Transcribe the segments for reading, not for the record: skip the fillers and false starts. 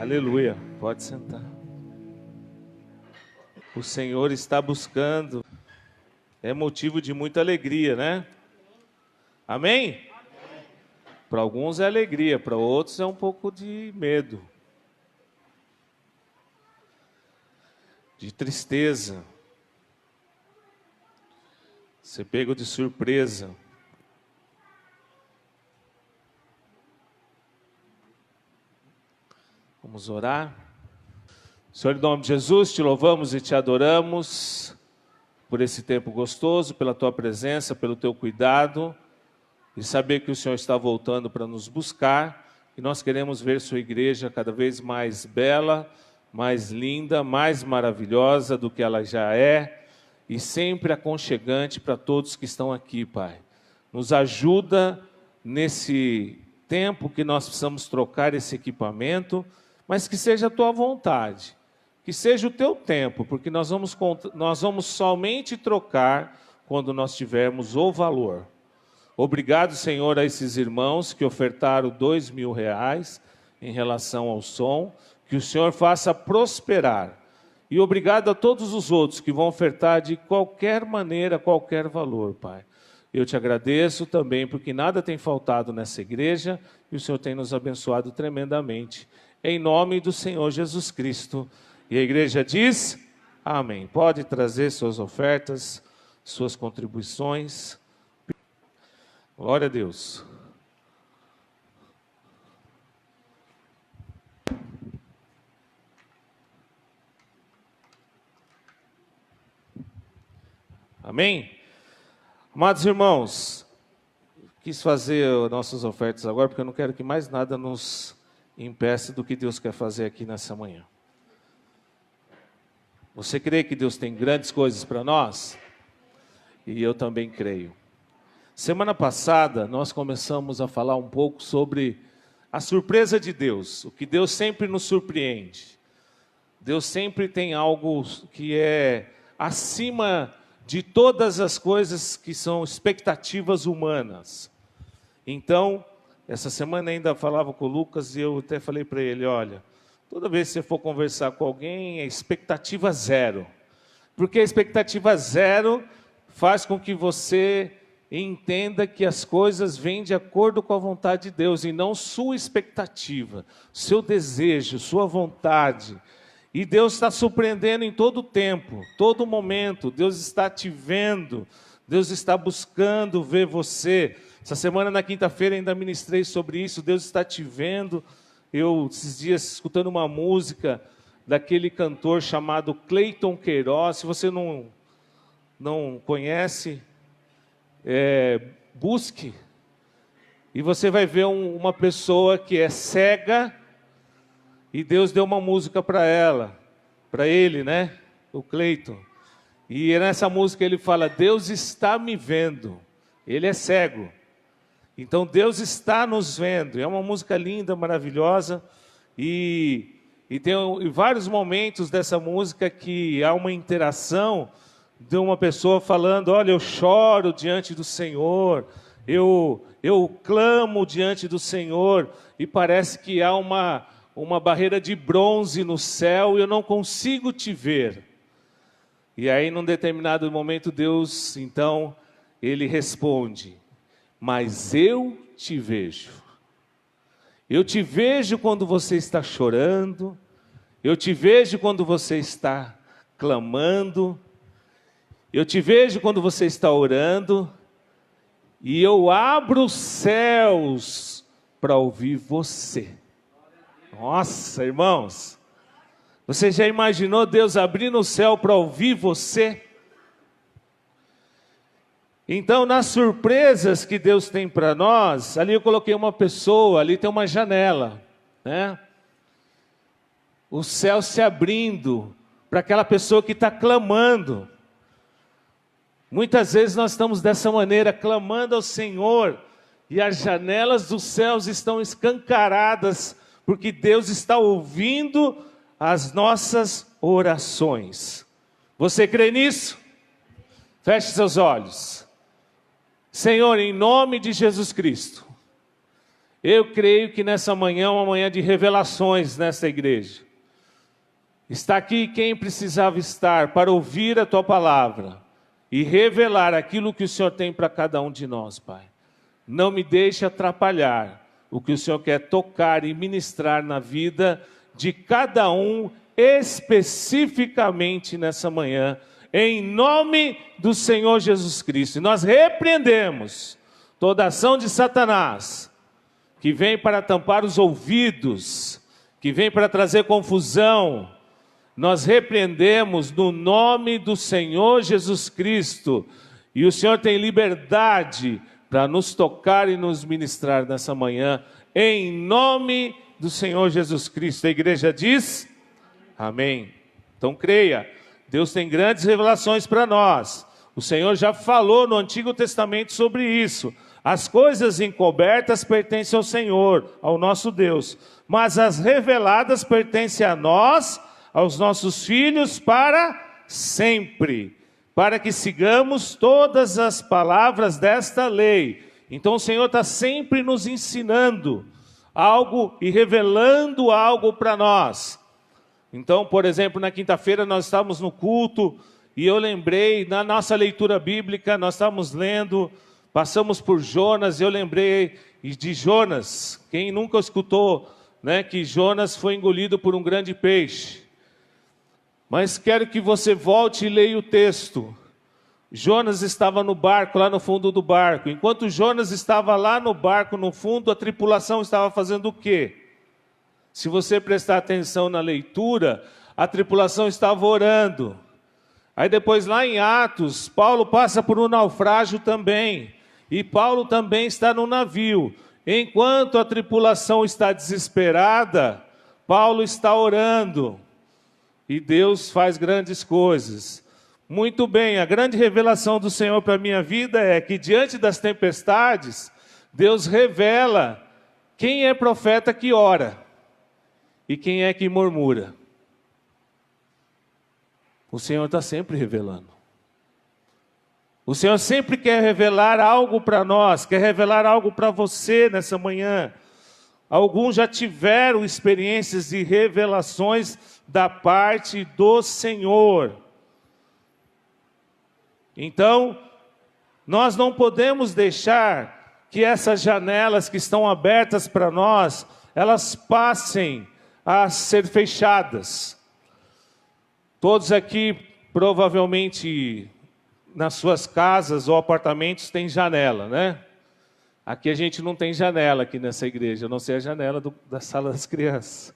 Aleluia, pode sentar. O Senhor está buscando, é motivo de muita alegria, né? Amém? Para alguns é alegria, para outros é um pouco de medo, de tristeza, ser pego de surpresa. Vamos orar. Senhor, em nome de Jesus, te louvamos e te adoramos por esse tempo gostoso, pela tua presença, pelo teu cuidado, e saber que o Senhor está voltando para nos buscar, e nós queremos ver sua igreja cada vez mais bela, mais linda, mais maravilhosa do que ela já é, e sempre aconchegante para todos que estão aqui, Pai. Nos ajuda nesse tempo que nós precisamos trocar esse equipamento, mas que seja a tua vontade, que seja o teu tempo, porque nós vamos somente trocar quando nós tivermos o valor. Obrigado, Senhor, a esses irmãos que ofertaram R$2.000 em relação ao som, que o Senhor faça prosperar. E obrigado a todos os outros que vão ofertar de qualquer maneira, qualquer valor, Pai. Eu te agradeço também porque nada tem faltado nessa igreja e o Senhor tem nos abençoado tremendamente. Em nome do Senhor Jesus Cristo. E a igreja diz, amém. Pode trazer suas ofertas, suas contribuições. Glória a Deus. Amém? Amados irmãos, quis fazer nossas ofertas agora, porque eu não quero que mais nada nos impeça do que Deus quer fazer aqui nessa manhã. Você crê que Deus tem grandes coisas para nós? E eu também creio. Semana passada, nós começamos a falar um pouco sobre a surpresa de Deus, o que Deus sempre nos surpreende. Deus sempre tem algo que é acima de todas as coisas que são expectativas humanas. Então, essa semana ainda falava com o Lucas e eu até falei para ele, olha, toda vez que você for conversar com alguém, é expectativa zero. Porque a expectativa zero faz com que você entenda que as coisas vêm de acordo com a vontade de Deus e não sua expectativa, seu desejo, sua vontade. E Deus está surpreendendo em todo tempo, todo momento. Deus está te vendo, Deus está buscando ver você. Essa semana, na quinta-feira, ainda ministrei sobre isso. Deus está te vendo. Eu, esses dias, escutando uma música daquele cantor chamado Cleiton Queiroz. Se você não conhece, busque. E você vai ver uma pessoa que é cega e Deus deu uma música para ela, para ele, né? O Cleiton. E nessa música ele fala, Deus está me vendo. Ele é cego. Então Deus está nos vendo. É uma música linda, maravilhosa. E tem vários momentos dessa música que há uma interação de uma pessoa falando, olha, eu choro diante do Senhor, eu clamo diante do Senhor, e parece que há uma barreira de bronze no céu e eu não consigo te ver. E aí, num determinado momento, Deus, então, ele responde, mas eu te vejo. Eu te vejo quando você está chorando, eu te vejo quando você está clamando, eu te vejo quando você está orando, e eu abro os céus para ouvir você. Nossa, irmãos, você já imaginou Deus abrindo o céu para ouvir você? Então, nas surpresas que Deus tem para nós, ali eu coloquei uma pessoa, ali tem uma janela, né? O céu se abrindo para aquela pessoa que está clamando. Muitas vezes nós estamos dessa maneira, clamando ao Senhor, e as janelas dos céus estão escancaradas, porque Deus está ouvindo as nossas orações. Você crê nisso? Feche seus olhos. Senhor, em nome de Jesus Cristo, Eu creio que nessa manhã é uma manhã de revelações nessa igreja. Está aqui quem precisava estar para ouvir a Tua palavra e revelar aquilo que o Senhor tem para cada um de nós, Pai. Não me deixe atrapalhar o que o Senhor quer tocar e ministrar na vida de cada um, especificamente nessa manhã, em nome do Senhor Jesus Cristo. E nós repreendemos toda ação de Satanás, que vem para tampar os ouvidos, que vem para trazer confusão. Nós repreendemos no nome do Senhor Jesus Cristo. E o Senhor tem liberdade para nos tocar e nos ministrar nessa manhã, em nome do Senhor Jesus Cristo. A igreja diz, amém. Então creia, Deus tem grandes revelações para nós. O Senhor já falou no Antigo Testamento sobre isso. As coisas encobertas pertencem ao Senhor, ao nosso Deus. Mas as reveladas pertencem a nós, aos nossos filhos, para sempre. Para que sigamos todas as palavras desta lei. Então o Senhor está sempre nos ensinando algo e revelando algo para nós. Então, por exemplo, na quinta-feira nós estávamos no culto e eu lembrei, na nossa leitura bíblica, nós estávamos lendo, passamos por Jonas, e eu lembrei de Jonas. Quem nunca escutou, né, que Jonas foi engolido por um grande peixe? Mas quero que você volte e leia o texto. Jonas estava no barco, lá no fundo do barco. Enquanto Jonas estava lá no barco, no fundo, a tripulação estava fazendo o quê? Se você prestar atenção na leitura, a tripulação estava orando. Aí depois lá em Atos, Paulo passa por um naufrágio também. E Paulo também está no navio. Enquanto a tripulação está desesperada, Paulo está orando. E Deus faz grandes coisas. Muito bem, a grande revelação do Senhor para a minha vida é que diante das tempestades, Deus revela quem é profeta que ora e quem é que murmura. O Senhor está sempre revelando. O Senhor sempre quer revelar algo para nós, quer revelar algo para você nessa manhã. Alguns já tiveram experiências de revelações da parte do Senhor. Então, nós não podemos deixar que essas janelas que estão abertas para nós, elas passem a ser fechadas. Todos aqui, provavelmente, nas suas casas ou apartamentos, têm janela, né? Aqui a gente não tem janela aqui nessa igreja, a não ser a janela da sala das crianças.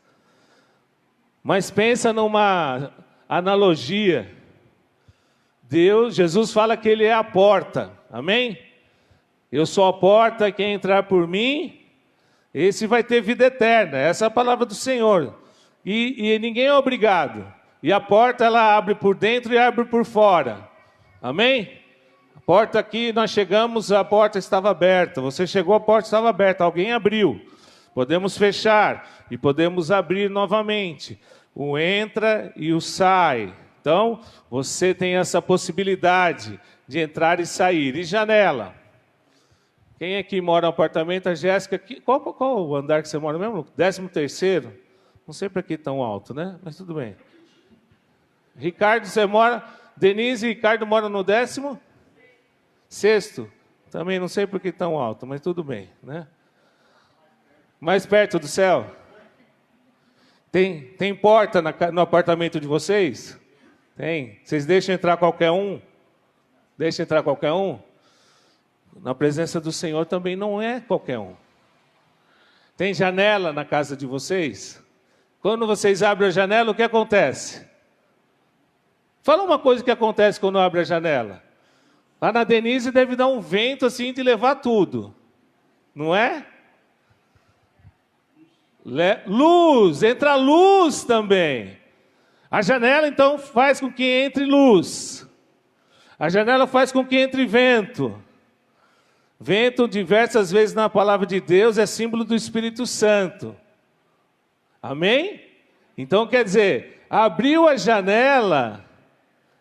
Mas pensa numa analogia. Jesus fala que Ele é a porta, amém? Eu sou a porta, quem entrar por mim, esse vai ter vida eterna. Essa é a palavra do Senhor. E ninguém é obrigado. E a porta ela abre por dentro e abre por fora. Amém? A porta aqui, nós chegamos, a porta estava aberta. Você chegou, a porta estava aberta. Alguém abriu. Podemos fechar e podemos abrir novamente. O entra e o sai. Então, você tem essa possibilidade de entrar e sair. E janela? Quem aqui mora no apartamento? A Jéssica, qual o andar que você mora mesmo? 13º? Não sei para que tão alto, né? Mas tudo bem. Ricardo, você mora... Denise e Ricardo moram no 16º? Também não sei por que tão alto, mas tudo bem, né? Mais perto do céu? Tem porta no apartamento de vocês? Tem. Vocês deixam entrar qualquer um? Deixam entrar qualquer um? Na presença do Senhor também não é qualquer um. Tem janela na casa de vocês? Quando vocês abrem a janela, o que acontece? Fala uma coisa que acontece quando abre a janela. Lá na Denise deve dar um vento assim de levar tudo. Não é? Luz, entra luz também. A janela então faz com que entre luz. A janela faz com que entre vento. Vento, diversas vezes na palavra de Deus, é símbolo do Espírito Santo. Amém? Então quer dizer, abriu a janela,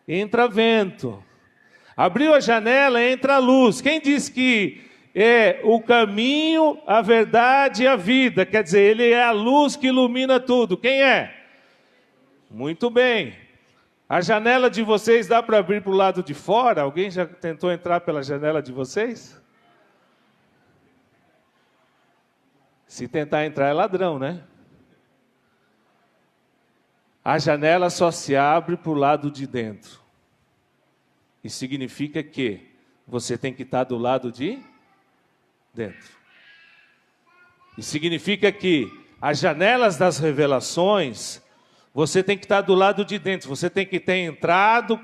entra vento. Abriu a janela, entra luz. Quem diz que é o caminho, a verdade e a vida. Quer dizer, Ele é a luz que ilumina tudo. Quem é? Muito bem. A janela de vocês dá para abrir para o lado de fora? Alguém já tentou entrar pela janela de vocês? Se tentar entrar é ladrão, né? A janela só se abre para o lado de dentro. Isso significa que você tem que estar do lado de dentro. Isso significa que as janelas das revelações, você tem que estar do lado de dentro. Você tem que ter entrado,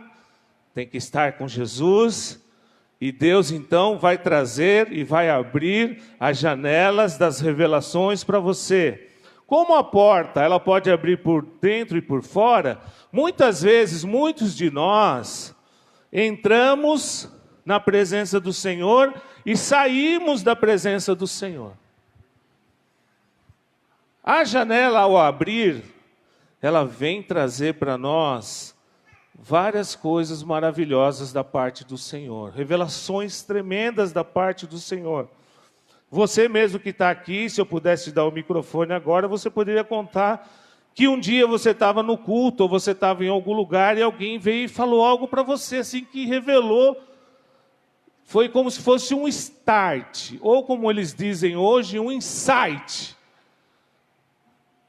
tem que estar com Jesus. E Deus então vai trazer e vai abrir as janelas das revelações para você. Como a porta, ela pode abrir por dentro e por fora, muitas vezes, muitos de nós entramos na presença do Senhor e saímos da presença do Senhor. A janela, ao abrir, ela vem trazer para nós várias coisas maravilhosas da parte do Senhor, revelações tremendas da parte do Senhor. Você mesmo que está aqui, se eu pudesse dar o microfone agora, você poderia contar que um dia você estava no culto, ou você estava em algum lugar, e alguém veio e falou algo para você, assim, que revelou, foi como se fosse um start, ou como eles dizem hoje, um insight.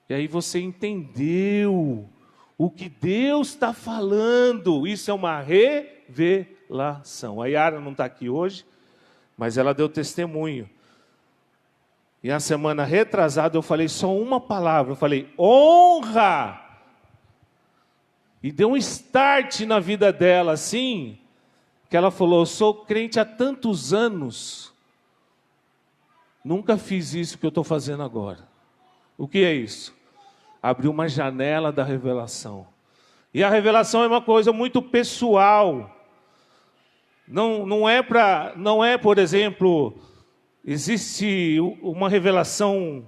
E aí você entendeu o que Deus está falando. Isso é uma revelação. A Yara não está aqui hoje, mas ela deu testemunho. E a semana retrasada eu falei só uma palavra. Eu falei, honra! E deu um start na vida dela, assim, que ela falou, eu sou crente há tantos anos, nunca fiz isso que eu estou fazendo agora. O que é isso? Abriu uma janela da revelação. E a revelação é uma coisa muito pessoal. Não é, por exemplo, existe uma revelação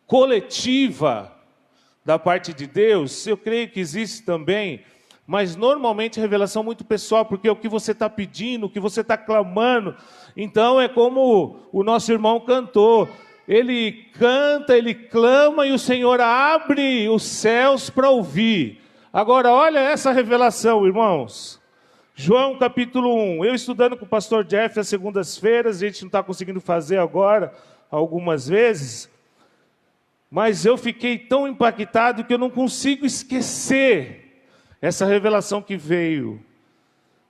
coletiva da parte de Deus. Eu creio que existe também, mas normalmente a revelação é muito pessoal, porque é o que você está pedindo, o que você está clamando. Então é como o nosso irmão cantou. Ele canta, ele clama e o Senhor abre os céus para ouvir. Agora, olha essa revelação, irmãos. João capítulo 1. Eu estudando com o pastor Jeff às segundas-feiras, a gente não está conseguindo fazer agora, algumas vezes. Mas eu fiquei tão impactado que eu não consigo esquecer essa revelação que veio.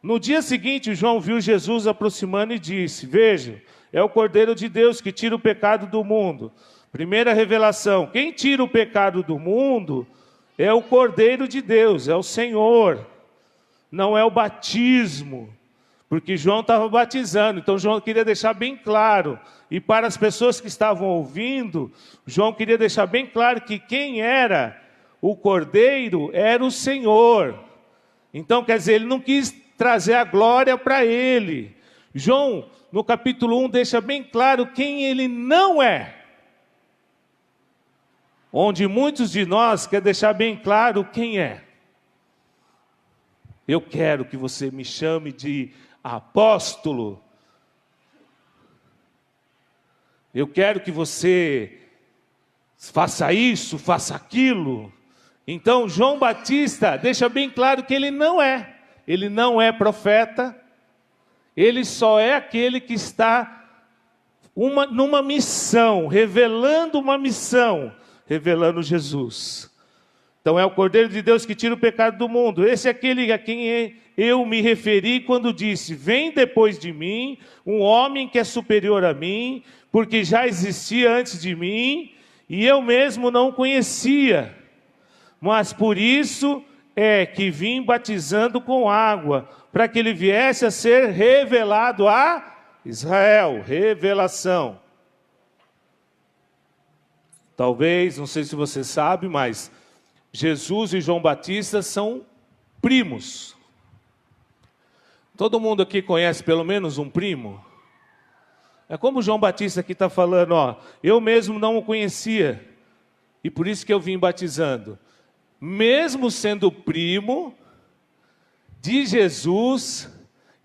No dia seguinte, João viu Jesus aproximando e disse, veja, é o Cordeiro de Deus que tira o pecado do mundo. Primeira revelação, quem tira o pecado do mundo é o Cordeiro de Deus, é o Senhor. Não é o batismo, porque João estava batizando, então João queria deixar bem claro. E para as pessoas que estavam ouvindo, João queria deixar bem claro que quem era o Cordeiro era o Senhor. Então, quer dizer, ele não quis trazer a glória para ele. João, no capítulo 1, deixa bem claro quem ele não é. Onde muitos de nós querem deixar bem claro quem é. Eu quero que você me chame de apóstolo. Eu quero que você faça isso, faça aquilo. Então, João Batista deixa bem claro que ele não é. Ele não é profeta. Ele só é aquele que está numa missão, revelando uma missão, revelando Jesus. Então é o Cordeiro de Deus que tira o pecado do mundo. Esse é aquele a quem eu me referi quando disse, vem depois de mim um homem que é superior a mim, porque já existia antes de mim, e eu mesmo não o conhecia. Mas por isso é que vim batizando com água, para que ele viesse a ser revelado a Israel. Revelação. Talvez, não sei se você sabe, mas Jesus e João Batista são primos. Todo mundo aqui conhece pelo menos um primo? É como João Batista aqui está falando, ó, eu mesmo não o conhecia, e por isso que eu vim batizando. Mesmo sendo primo de Jesus,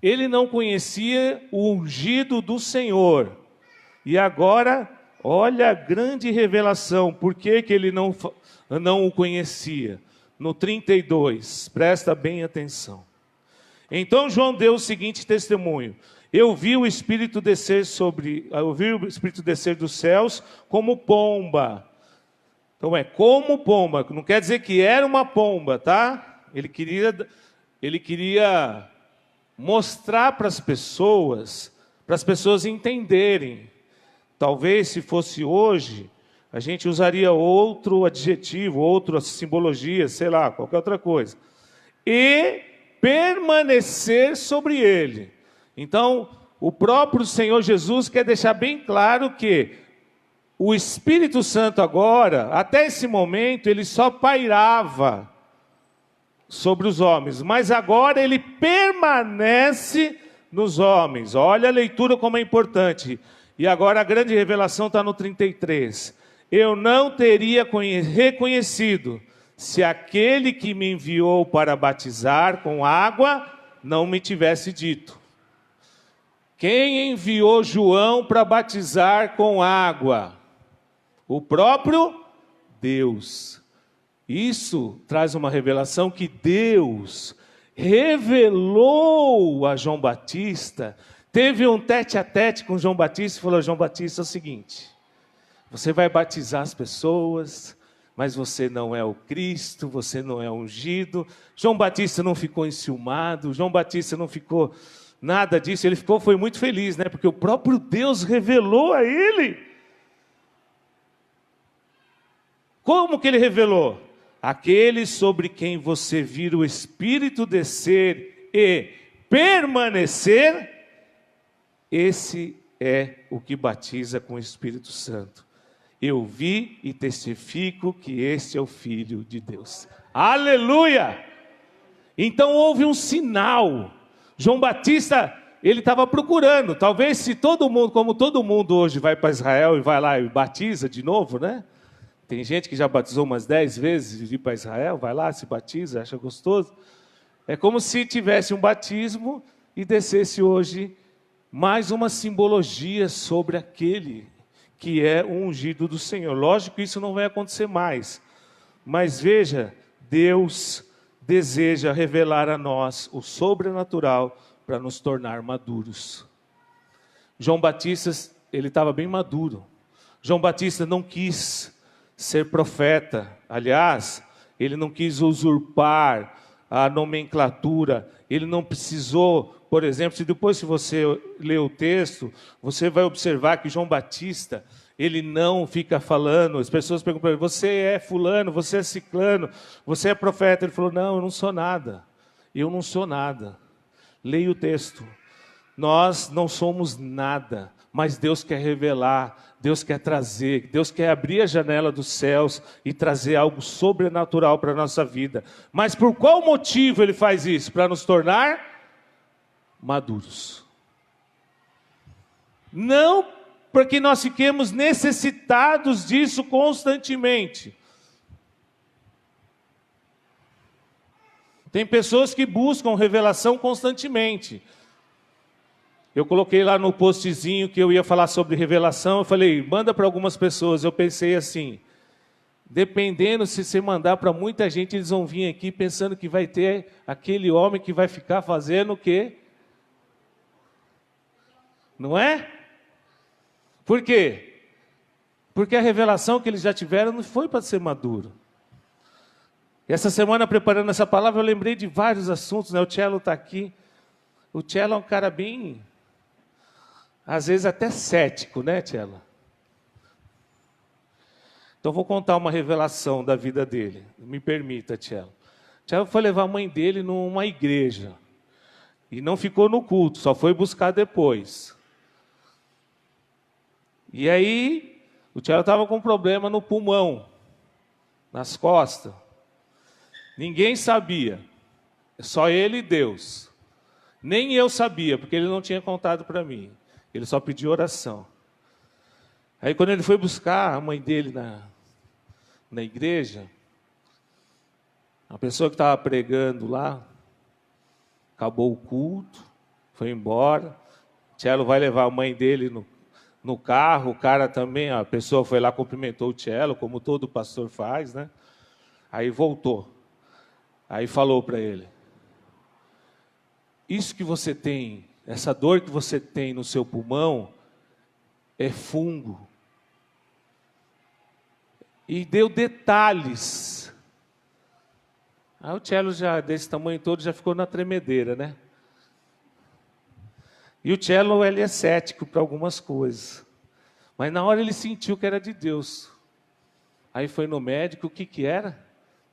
ele não conhecia o ungido do Senhor. E agora, olha a grande revelação. Por que que ele não o conhecia? No 32, presta bem atenção. Então João deu o seguinte testemunho: eu vi o Espírito descer dos céus como pomba. Então como pomba, não quer dizer que era uma pomba, tá? Ele queria mostrar para as pessoas entenderem. Talvez se fosse hoje, a gente usaria outro adjetivo, outra simbologia, sei lá, qualquer outra coisa. E permanecer sobre ele. Então, o próprio Senhor Jesus quer deixar bem claro que o Espírito Santo agora, até esse momento, ele só pairava sobre os homens, mas agora ele permanece nos homens. Olha a leitura como é importante. E agora a grande revelação está no 33. Eu não teria reconhecido se aquele que me enviou para batizar com água não me tivesse dito. Quem enviou João para batizar com água? O próprio Deus. Isso traz uma revelação que Deus revelou a João Batista. Teve um tete-a-tete com João Batista e falou: João Batista, é o seguinte, você vai batizar as pessoas, mas você não é o Cristo, você não é ungido. João Batista não ficou enciumado, João Batista não ficou nada disso, ele foi muito feliz, né? Porque o próprio Deus revelou a ele. Como que ele revelou? Aquele sobre quem você vira o Espírito descer e permanecer, esse é o que batiza com o Espírito Santo. Eu vi e testifico que este é o Filho de Deus. Aleluia! Então houve um sinal. João Batista, ele estava procurando. Talvez se todo mundo, como todo mundo hoje vai para Israel e vai lá e batiza de novo, né? Tem gente que já batizou umas 10 vezes de ir para Israel, vai lá, se batiza, acha gostoso. É como se tivesse um batismo e descesse hoje mais uma simbologia sobre aquele que é o ungido do Senhor. Lógico que isso não vai acontecer mais. Mas veja, Deus deseja revelar a nós o sobrenatural para nos tornar maduros. João Batista, ele estava bem maduro. João Batista não quis ser profeta. Aliás, ele não quis usurpar a nomenclatura. Ele não precisou, por exemplo, se você ler o texto, você vai observar que João Batista, ele não fica falando. As pessoas perguntam para ele: você é fulano, você é ciclano, você é profeta? Ele falou: não, eu não sou nada. Eu não sou nada. Leia o texto. Nós não somos nada, mas Deus quer revelar, Deus quer trazer, Deus quer abrir a janela dos céus e trazer algo sobrenatural para a nossa vida. Mas por qual motivo Ele faz isso? Para nos tornar maduros. Não porque nós fiquemos necessitados disso constantemente. Tem pessoas que buscam revelação constantemente. Eu coloquei lá no postzinho que eu ia falar sobre revelação, eu falei: manda para algumas pessoas. Eu pensei assim, dependendo, se você mandar para muita gente, eles vão vir aqui pensando que vai ter aquele homem que vai ficar fazendo o quê? Não é? Por quê? Porque a revelação que eles já tiveram não foi para ser maduro. E essa semana, preparando essa palavra, eu lembrei de vários assuntos, né? O Tchelo está aqui. O Tchelo é um cara bem, às vezes até cético, né, Tchelo? Então vou contar uma revelação da vida dele. Me permita, Tchelo. Tchelo foi levar a mãe dele numa igreja. E não ficou no culto, só foi buscar depois. E aí, o Tchelo estava com um problema no pulmão, nas costas. Ninguém sabia, só ele e Deus. Nem eu sabia, porque ele não tinha contado para mim. Ele só pediu oração. Aí quando ele foi buscar a mãe dele na igreja, a pessoa que estava pregando lá, acabou o culto, foi embora. Tchelo vai levar a mãe dele no carro, o cara também, a pessoa foi lá, cumprimentou o cello, como todo pastor faz, né? Aí voltou. Aí falou para ele: isso que você tem, essa dor que você tem no seu pulmão, é fungo. E deu detalhes. Aí o cello já desse tamanho todo já ficou na tremedeira, né? E o cello, ele é cético para algumas coisas. Mas na hora ele sentiu que era de Deus. Aí foi no médico, o que que era?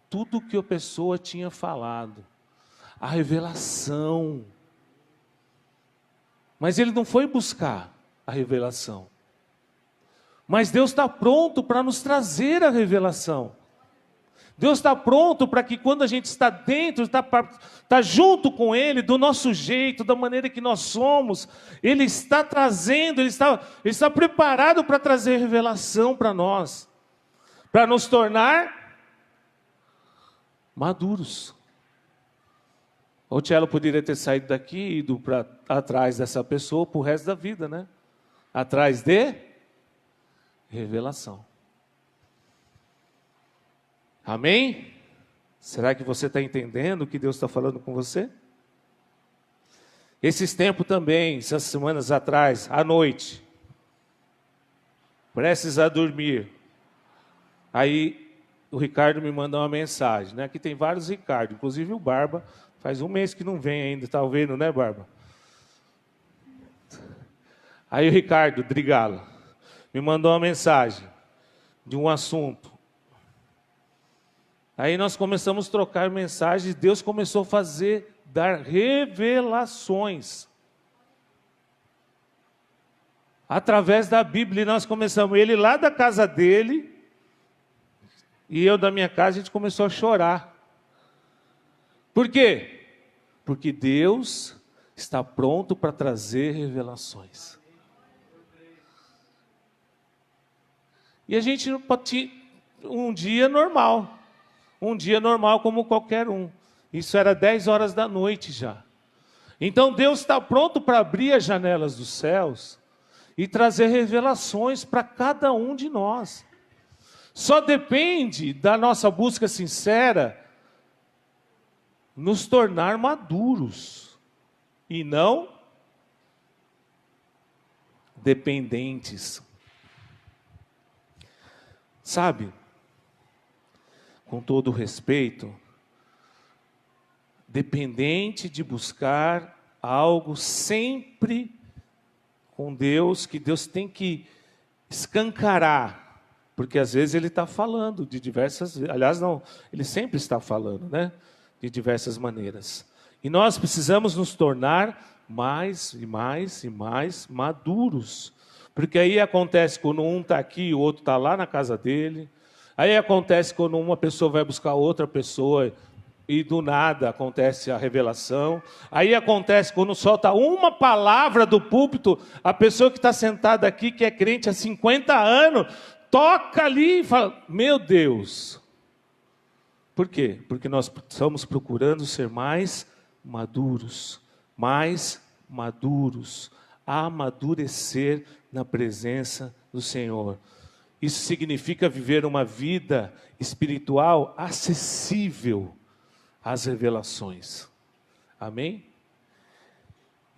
Tudo que a pessoa tinha falado. A revelação. Mas ele não foi buscar a revelação. Mas Deus está pronto para nos trazer a revelação. Deus está pronto para que quando a gente está dentro, está junto com Ele, do nosso jeito, da maneira que nós somos, Ele está trazendo, Ele está preparado para trazer revelação para nós, para nos tornar maduros. O cello poderia ter saído daqui e ido para atrás dessa pessoa para o resto da vida, né? Atrás de revelação. Amém? Será que você está entendendo o que Deus está falando com você? Esses tempos também, essas semanas atrás, à noite, prestes a dormir, aí o Ricardo me mandou uma mensagem, né? Aqui tem vários Ricardo, inclusive o Barba, faz um mês que não vem ainda, está vendo, né, Barba? Aí o Ricardo Drigala me mandou uma mensagem de um assunto. Aí nós começamos a trocar mensagens, Deus começou a dar revelações. Através da Bíblia, nós começamos, ele lá da casa dele, e eu da minha casa, a gente começou a chorar. Por quê? Porque Deus está pronto para trazer revelações. E a gente não pode um dia normal como qualquer um. Isso era 10 horas da noite já. Então Deus está pronto para abrir as janelas dos céus e trazer revelações para cada um de nós. Só depende da nossa busca sincera nos tornar maduros e não dependentes. Sabe, com todo respeito, dependente de buscar algo sempre com Deus, que Deus tem que escancarar, porque às vezes Ele está falando de diversas, aliás não, Ele sempre está falando, né? De diversas maneiras. E nós precisamos nos tornar mais e mais e mais maduros, porque aí acontece quando um está aqui e o outro está lá na casa dele. Aí acontece quando uma pessoa vai buscar outra pessoa e do nada acontece a revelação. Aí acontece quando solta uma palavra do púlpito, a pessoa que está sentada aqui, que é crente há 50 anos, toca ali e fala: meu Deus. Por quê? Porque nós estamos procurando ser mais maduros, amadurecer na presença do Senhor. Isso significa viver uma vida espiritual acessível às revelações. Amém?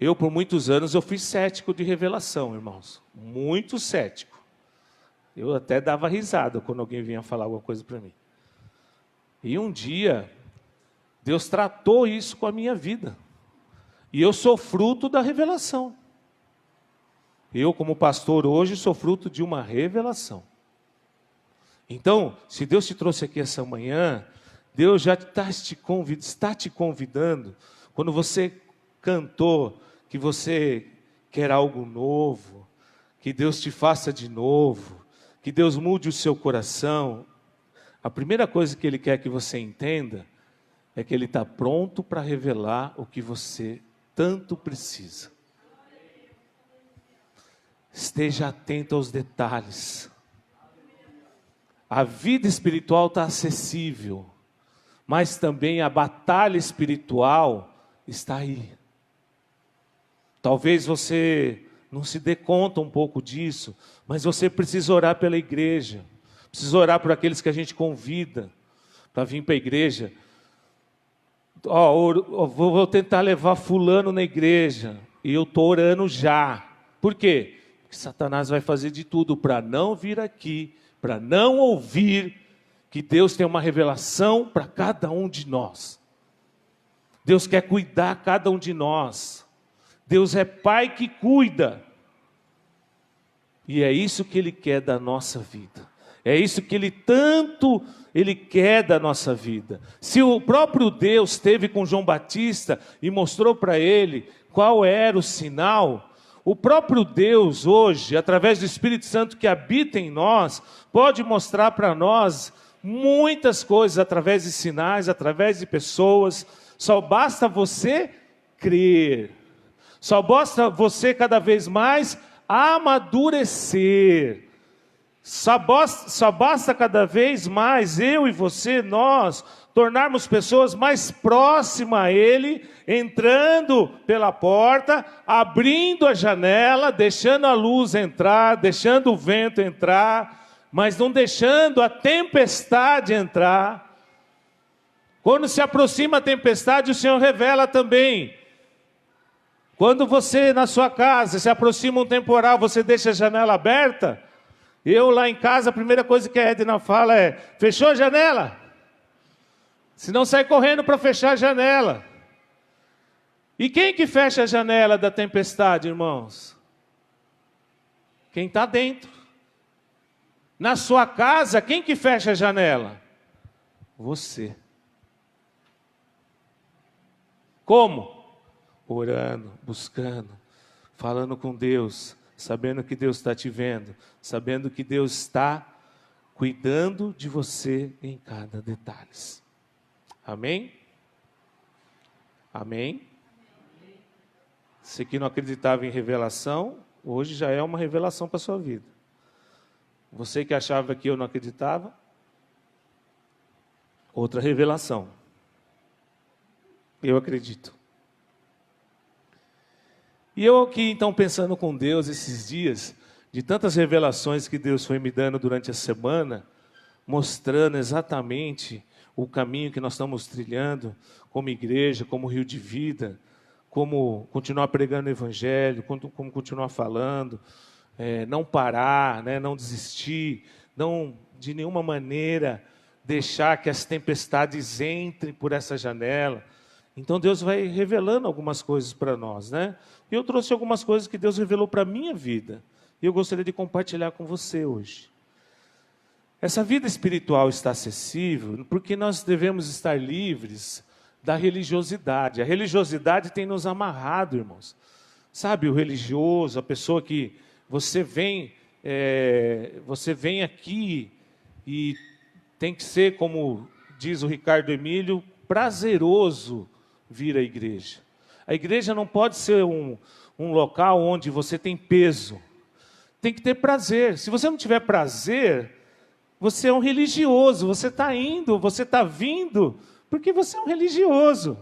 Eu, por muitos anos, eu fui cético de revelação, irmãos. Muito cético. Eu até dava risada quando alguém vinha falar alguma coisa para mim. E um dia, Deus tratou isso com a minha vida. E eu sou fruto da revelação. Eu, como pastor hoje, sou fruto de uma revelação. Então, se Deus te trouxe aqui essa manhã, Deus já está te convidando, quando você cantou, que você quer algo novo, que Deus te faça de novo, que Deus mude o seu coração. A primeira coisa que Ele quer que você entenda é que Ele está pronto para revelar o que você tanto precisa. Esteja atento aos detalhes. A vida espiritual está acessível, mas também a batalha espiritual está aí. Talvez você não se dê conta um pouco disso, mas você precisa orar pela igreja, precisa orar por aqueles que a gente convida para vir para a igreja. Vou tentar levar fulano na igreja, e eu estou orando já. Por quê? Porque Satanás vai fazer de tudo para não vir aqui, para não ouvir que Deus tem uma revelação para cada um de nós. Deus quer cuidar cada um de nós. Deus é Pai que cuida. E é isso que Ele quer da nossa vida. É isso que Ele quer da nossa vida. Se o próprio Deus esteve com João Batista e mostrou para ele qual era o sinal, o próprio Deus hoje, através do Espírito Santo que habita em nós, pode mostrar para nós muitas coisas através de sinais, através de pessoas. Só basta você crer. Só basta você cada vez mais amadurecer. Só basta cada vez mais eu e você, nós, tornarmos pessoas mais próximas a Ele, entrando pela porta, abrindo a janela, deixando a luz entrar, deixando o vento entrar, mas não deixando a tempestade entrar. Quando se aproxima a tempestade, o Senhor revela também. Quando você, na sua casa, se aproxima um temporal, você deixa a janela aberta. Eu lá em casa, a primeira coisa que a Edna fala é: fechou a janela? Se não, sai correndo para fechar a janela. E quem que fecha a janela da tempestade, irmãos? Quem está dentro. Na sua casa, quem que fecha a janela? Você. Como? Orando, buscando, falando com Deus, sabendo que Deus está te vendo, sabendo que Deus está cuidando de você em cada detalhe. Amém? Amém? Você que não acreditava em revelação, hoje já é uma revelação para a sua vida. Você que achava que eu não acreditava, outra revelação. Eu acredito. E eu aqui, então, pensando com Deus esses dias, de tantas revelações que Deus foi me dando durante a semana, mostrando exatamente o caminho que nós estamos trilhando como igreja, como Rio de Vida, como continuar pregando o Evangelho, como continuar falando, não parar, né, não desistir, não de nenhuma maneira deixar que as tempestades entrem por essa janela. Então Deus vai revelando algumas coisas para nós, né? E eu trouxe algumas coisas que Deus revelou para a minha vida. E eu gostaria de compartilhar com você hoje. Essa vida espiritual está acessível porque nós devemos estar livres da religiosidade. A religiosidade tem nos amarrado, irmãos. Sabe, o religioso, a pessoa que você vem aqui e tem que ser, como diz o Ricardo Emílio, prazeroso vir à igreja. A igreja não pode ser um local onde você tem peso. Tem que ter prazer. Se você não tiver prazer, você é um religioso. Você está indo, você está vindo, porque você é um religioso.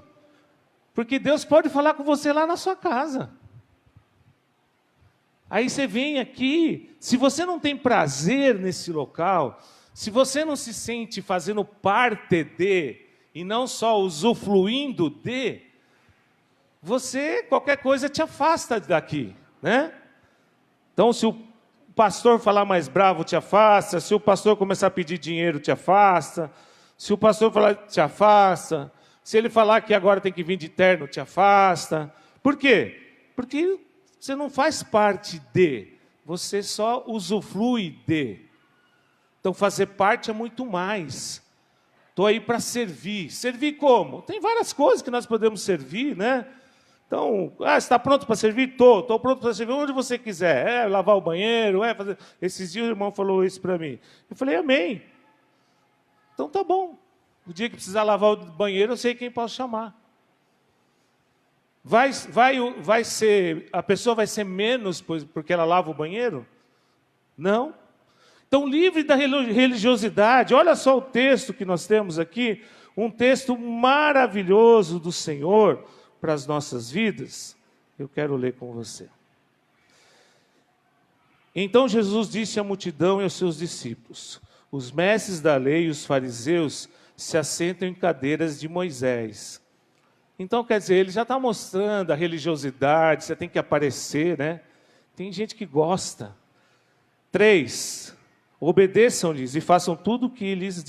Porque Deus pode falar com você lá na sua casa. Aí você vem aqui, se você não tem prazer nesse local, se você não se sente fazendo parte de, e não só usufruindo de, você, qualquer coisa te afasta daqui, né? Então, se o pastor falar mais bravo, te afasta. Se o pastor começar a pedir dinheiro, te afasta. Se o pastor falar, te afasta. Se ele falar que agora tem que vir de terno, te afasta. Por quê? Porque você não faz parte de, você só usufrui de. Então, fazer parte é muito mais. Estou aí para servir. Servir como? Tem várias coisas que nós podemos servir, né? Então, você está pronto para servir? Estou pronto para servir onde você quiser. Lavar o banheiro, fazer... Esses dias o irmão falou isso para mim. Eu falei, amém. Então tá bom. O dia que precisar lavar o banheiro, eu sei quem posso chamar. A pessoa vai ser menos porque ela lava o banheiro? Não. Então, livre da religiosidade. Olha só o texto que nós temos aqui. Um texto maravilhoso do Senhor para as nossas vidas, eu quero ler com você. Então Jesus disse à multidão e aos seus discípulos: os mestres da lei e os fariseus se assentam em cadeiras de Moisés. Então, quer dizer, ele já está mostrando a religiosidade, você tem que aparecer, né? Tem gente que gosta. 3, obedeçam-lhes e façam tudo o que lhes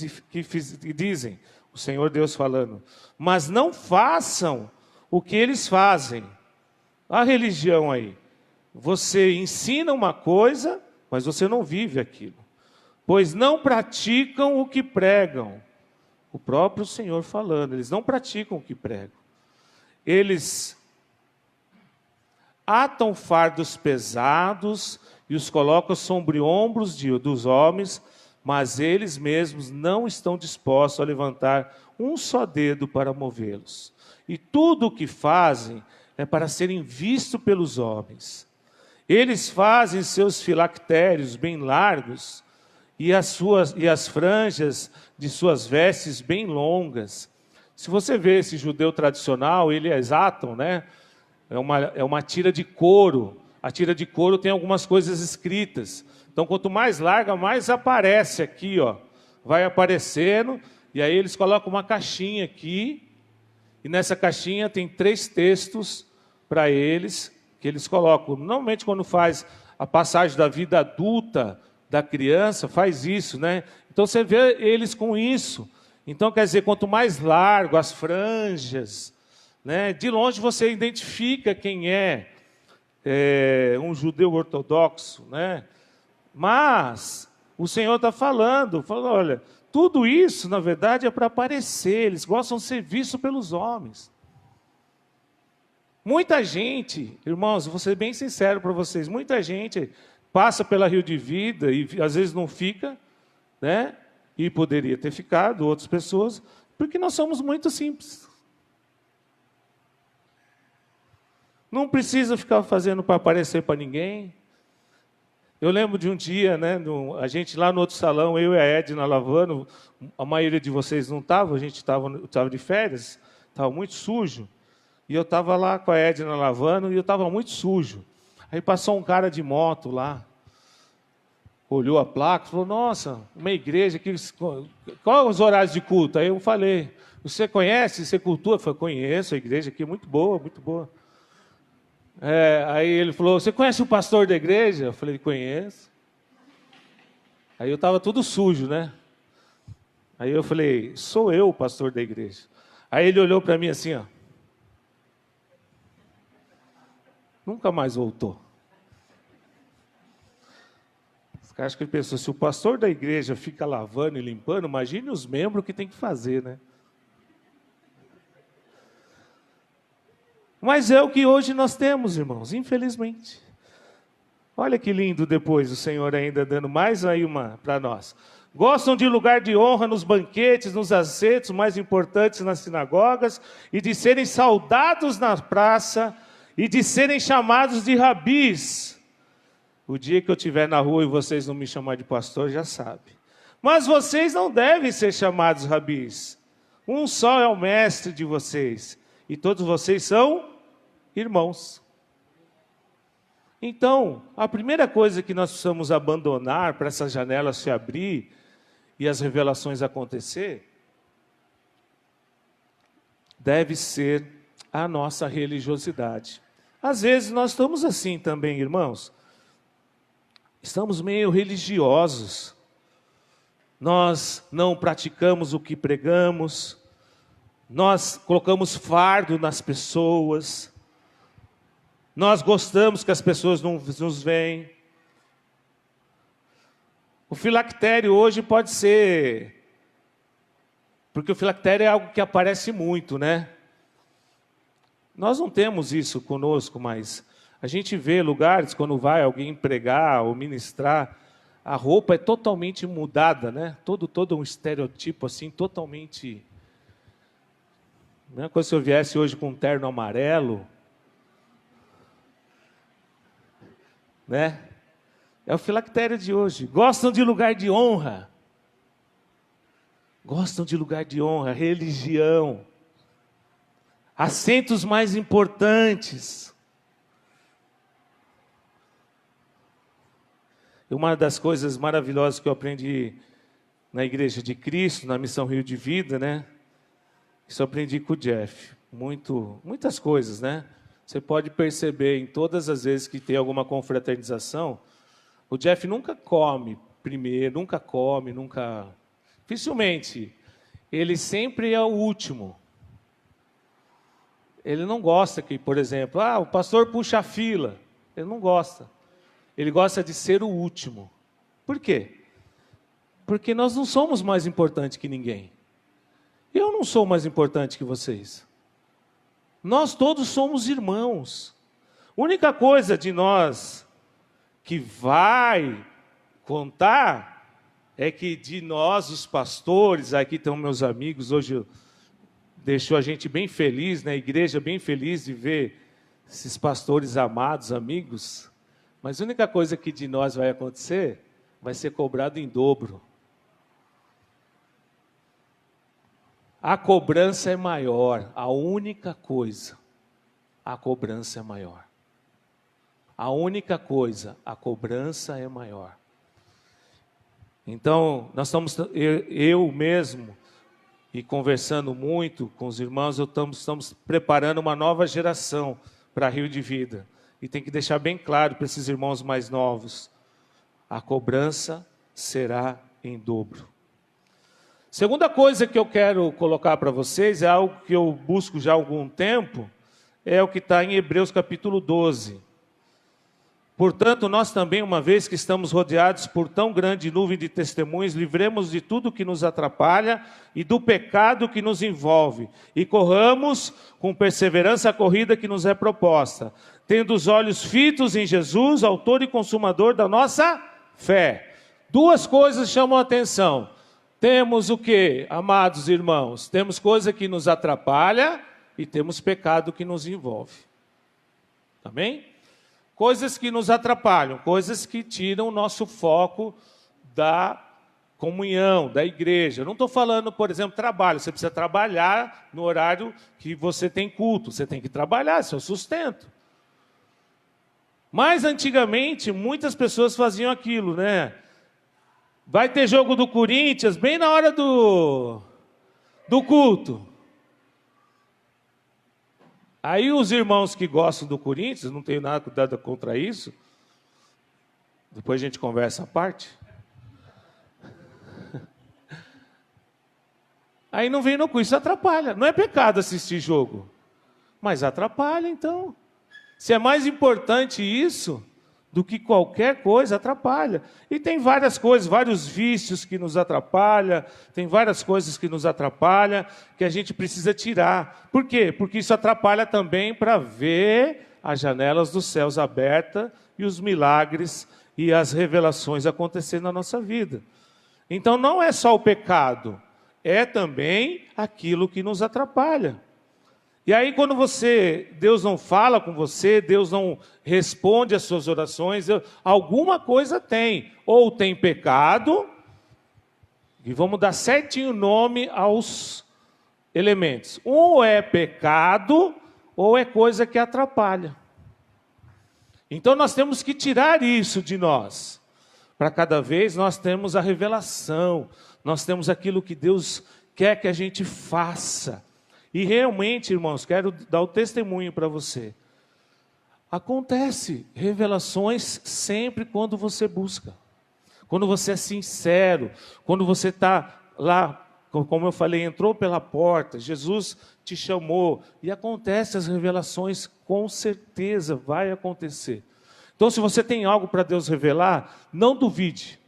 dizem, o Senhor Deus falando. Mas não façam o que eles fazem. A religião aí. Você ensina uma coisa, mas você não vive aquilo. Pois não praticam o que pregam. O próprio Senhor falando, eles não praticam o que pregam. Eles atam fardos pesados e os colocam sobre ombros dos homens, mas eles mesmos não estão dispostos a levantar um só dedo para movê-los. E tudo o que fazem é para serem vistos pelos homens. Eles fazem seus filactérios bem largos e as franjas de suas vestes bem longas. Se você vê esse judeu tradicional, eles atam, né? É uma tira de couro. A tira de couro tem algumas coisas escritas. Então, quanto mais larga, mais aparece aqui, ó. Vai aparecendo, e aí eles colocam uma caixinha aqui, e nessa caixinha tem 3 textos para eles, que eles colocam. Normalmente, quando faz a passagem da vida adulta da criança, faz isso, né? Então, você vê eles com isso. Então, quer dizer, quanto mais largo, as franjas, né? De longe você identifica quem é um judeu ortodoxo, né? Mas o Senhor está falando, olha, tudo isso, na verdade, é para aparecer, eles gostam de ser vistos pelos homens. Muita gente, irmãos, vou ser bem sincero para vocês, muita gente passa pela Rio de Vida e às vezes não fica, né? E poderia ter ficado, outras pessoas, porque nós somos muito simples. Não precisa ficar fazendo para aparecer para ninguém. Eu lembro de um dia, né, a gente lá no outro salão, eu e a Edna lavando, a maioria de vocês não estava, a gente estava de férias, estava muito sujo, e eu estava lá com a Edna lavando e eu estava muito sujo. Aí passou um cara de moto lá, olhou a placa, falou, nossa, uma igreja aqui, qual os horários de culto? Aí eu falei, você conhece, você cultua? Eu falei, conheço, a igreja aqui é muito boa, muito boa. Aí ele falou, você conhece o pastor da igreja? Eu falei, conheço. Aí eu estava tudo sujo, né? Aí eu falei, sou eu o pastor da igreja. Aí ele olhou para mim assim, ó. Nunca mais voltou. Acho que ele pensou, se o pastor da igreja fica lavando e limpando, imagine os membros que tem que fazer, né? Mas é o que hoje nós temos, irmãos, infelizmente. Olha que lindo depois o Senhor ainda dando mais aí uma para nós. Gostam de lugar de honra nos banquetes, nos assentos mais importantes nas sinagogas, e de serem saudados na praça, e de serem chamados de rabis. O dia que eu estiver na rua e vocês não me chamarem de pastor, já sabe. Mas vocês não devem ser chamados rabis. Um só é o mestre de vocês. E todos vocês são irmãos. Então, a primeira coisa que nós precisamos abandonar para essa janela se abrir e as revelações acontecer, deve ser a nossa religiosidade. Às vezes nós estamos assim também, irmãos. Estamos meio religiosos. Nós não praticamos o que pregamos. Nós colocamos fardo nas pessoas. Nós gostamos que as pessoas não nos veem. O filactério hoje pode ser... Porque o filactério é algo que aparece muito, né? Nós não temos isso conosco, mas... A gente vê lugares, quando vai alguém pregar ou ministrar, a roupa é totalmente mudada, né? Todo um estereotipo assim, totalmente... A mesma coisa se eu viesse hoje com um terno amarelo, né? É o filactério de hoje. Gostam de lugar de honra. Gostam de lugar de honra, religião. Assentos mais importantes. Uma das coisas maravilhosas que eu aprendi na Igreja de Cristo, na Missão Rio de Vida, né? Isso eu aprendi com o Jeff. Muitas coisas, né? Você pode perceber em todas as vezes que tem alguma confraternização, o Jeff nunca come primeiro, nunca... Dificilmente. Ele sempre é o último. Ele não gosta que, por exemplo, o pastor puxa a fila. Ele não gosta. Ele gosta de ser o último. Por quê? Porque nós não somos mais importantes que ninguém. Eu não sou mais importante que vocês. Nós todos somos irmãos. A única coisa de nós que vai contar é que de nós, os pastores, aqui estão meus amigos, hoje deixou a gente bem feliz, né? A igreja bem feliz de ver esses pastores amados, amigos. Mas a única coisa que de nós vai acontecer, vai ser cobrado em dobro. A cobrança é maior, a única coisa, a cobrança é maior. A única coisa, a cobrança é maior. Então, nós estamos, eu mesmo, e conversando muito com os irmãos, estamos preparando uma nova geração para Rio de Vida. E tem que deixar bem claro para esses irmãos mais novos, a cobrança será em dobro. Segunda coisa que eu quero colocar para vocês, é algo que eu busco já há algum tempo, é o que está em Hebreus capítulo 12. Portanto, nós também, uma vez que estamos rodeados por tão grande nuvem de testemunhos, livremos de tudo que nos atrapalha e do pecado que nos envolve, e corramos com perseverança a corrida que nos é proposta, tendo os olhos fitos em Jesus, autor e consumador da nossa fé. Duas coisas chamam a atenção. Temos o quê, amados irmãos? Temos coisa que nos atrapalha e temos pecado que nos envolve. Amém? Coisas que nos atrapalham, coisas que tiram o nosso foco da comunhão, da igreja. Eu não estou falando, por exemplo, trabalho. Você precisa trabalhar no horário que você tem culto. Você tem que trabalhar, seu sustento. Mas antigamente, muitas pessoas faziam aquilo, né? Vai ter jogo do Corinthians bem na hora do culto. Aí os irmãos que gostam do Corinthians, não tenho nada contra isso, depois a gente conversa à parte. Aí não vem no culto, isso atrapalha. Não é pecado assistir jogo, mas atrapalha então. Se é mais importante isso do que qualquer coisa, atrapalha. E tem várias coisas, vários vícios que nos atrapalham, tem várias coisas que nos atrapalham, que a gente precisa tirar. Por quê? Porque isso atrapalha também para ver as janelas dos céus abertas e os milagres e as revelações acontecendo na nossa vida. Então não é só o pecado, é também aquilo que nos atrapalha. E aí quando Deus não fala com você, Deus não responde às suas orações, alguma coisa tem. Ou tem pecado, e vamos dar certinho o nome aos elementos. Ou é pecado, ou é coisa que atrapalha. Então nós temos que tirar isso de nós. Para cada vez nós temos a revelação, nós temos aquilo que Deus quer que a gente faça. E realmente, irmãos, quero dar o testemunho para você. Acontece revelações sempre quando você busca. Quando você é sincero, quando você está lá, como eu falei, entrou pela porta, Jesus te chamou, e acontece as revelações, com certeza vai acontecer. Então, se você tem algo para Deus revelar, não duvide.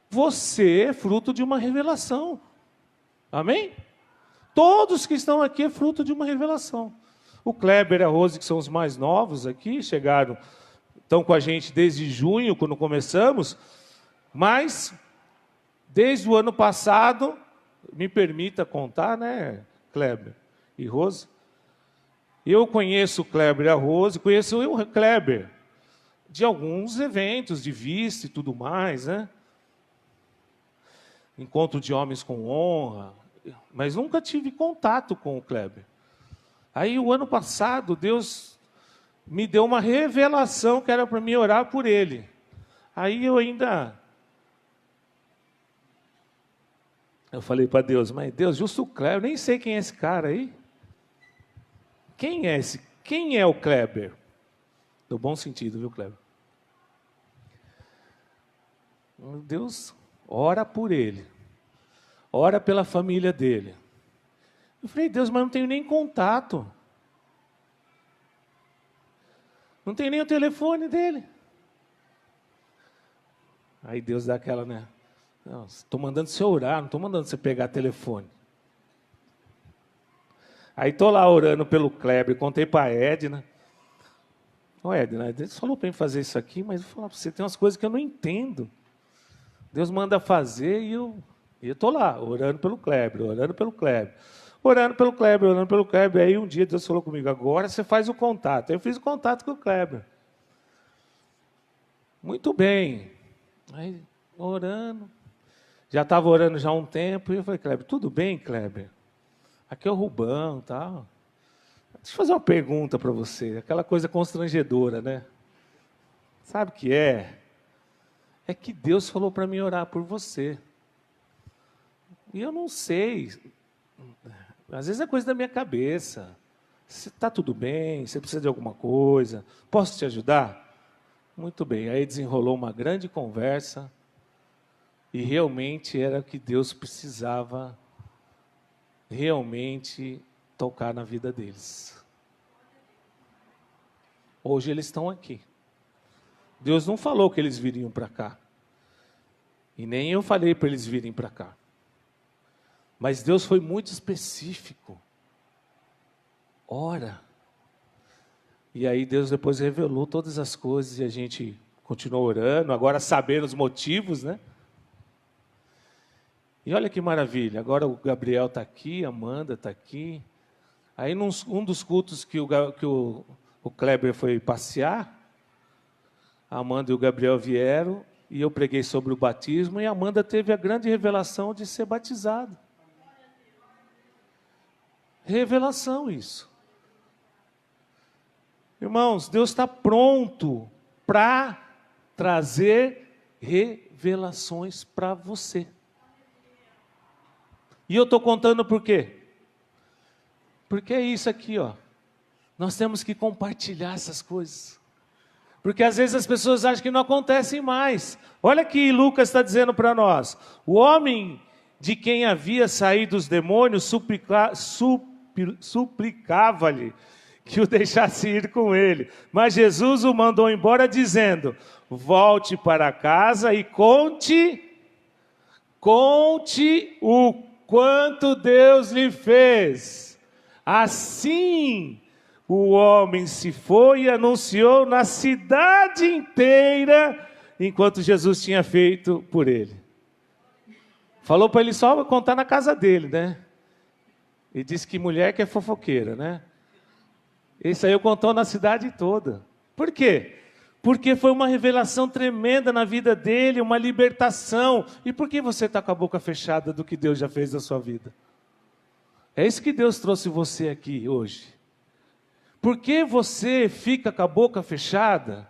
Você é fruto de uma revelação. Amém? Todos que estão aqui é fruto de uma revelação. O Kleber e a Rose, que são os mais novos aqui, estão com a gente desde junho, quando começamos, mas desde o ano passado, me permita contar, né, Kleber e Rose? Eu conheço o Kleber e a Rose, conheço o Kleber de alguns eventos de vista e tudo mais, né? Encontro de homens com honra, mas nunca tive contato com o Kleber. Aí, o ano passado, Deus me deu uma revelação que era para mim orar por ele. Aí eu falei para Deus, mas Deus, justo o Kleber, eu nem sei quem é esse cara aí. Quem é esse? Quem é o Kleber? No bom sentido, viu, Kleber? Deus, ora por ele. Ora pela família dele. Eu falei, Deus, mas não tenho nem contato. Não tenho nem o telefone dele. Aí Deus dá aquela, né? Estou mandando você orar, não estou mandando você pegar telefone. Aí estou lá orando pelo Kleber, contei para a Edna. Ô Edna, Deus falou para mim fazer isso aqui, mas eu falo para você, tem umas coisas que eu não entendo. Deus manda fazer e eu estou lá, orando pelo Kleber, orando pelo Kleber. Orando pelo Kleber, orando pelo Kleber. Aí um dia Deus falou comigo, agora você faz o contato. Aí eu fiz o contato com o Kleber. Muito bem. Aí, orando. Já estava orando já há um tempo. E eu falei, Kleber, tudo bem, Kleber? Aqui é o Rubão, tal. Deixa eu fazer uma pergunta para você. Aquela coisa constrangedora, né? Sabe o que é? É que Deus falou para mim orar por você. E eu não sei. Às vezes é coisa da minha cabeça. Está tudo bem? Você precisa de alguma coisa? Posso te ajudar? Muito bem. Aí desenrolou uma grande conversa. E realmente era o que Deus precisava realmente tocar na vida deles. Hoje eles estão aqui. Deus não falou que eles viriam para cá. E nem eu falei para eles virem para cá. Mas Deus foi muito específico. Ora. E aí Deus depois revelou todas as coisas e a gente continuou orando, agora sabendo os motivos, né? E olha que maravilha, agora o Gabriel está aqui, a Amanda está aqui. Aí um dos cultos que o Kleber foi passear, a Amanda e o Gabriel vieram e eu preguei sobre o batismo e a Amanda teve a grande revelação de ser batizada. Revelação isso. Irmãos, Deus está pronto para trazer revelações para você. E eu estou contando por quê? Porque é isso aqui, ó. Nós temos que compartilhar essas coisas. Porque às vezes as pessoas acham que não acontecem mais. Olha que Lucas está dizendo para nós. O homem de quem havia saído os demônios suplicava-lhe que o deixasse ir com ele. Mas Jesus o mandou embora dizendo, volte para casa e conte o quanto Deus lhe fez. Assim, o homem se foi e anunciou na cidade inteira, enquanto Jesus tinha feito por ele. Falou para ele só contar na casa dele, né? E disse que mulher que é fofoqueira, né? Esse aí eu contou na cidade toda. Por quê? Porque foi uma revelação tremenda na vida dele, uma libertação. E por que você está com a boca fechada do que Deus já fez na sua vida? É isso que Deus trouxe você aqui hoje. Por que você fica com a boca fechada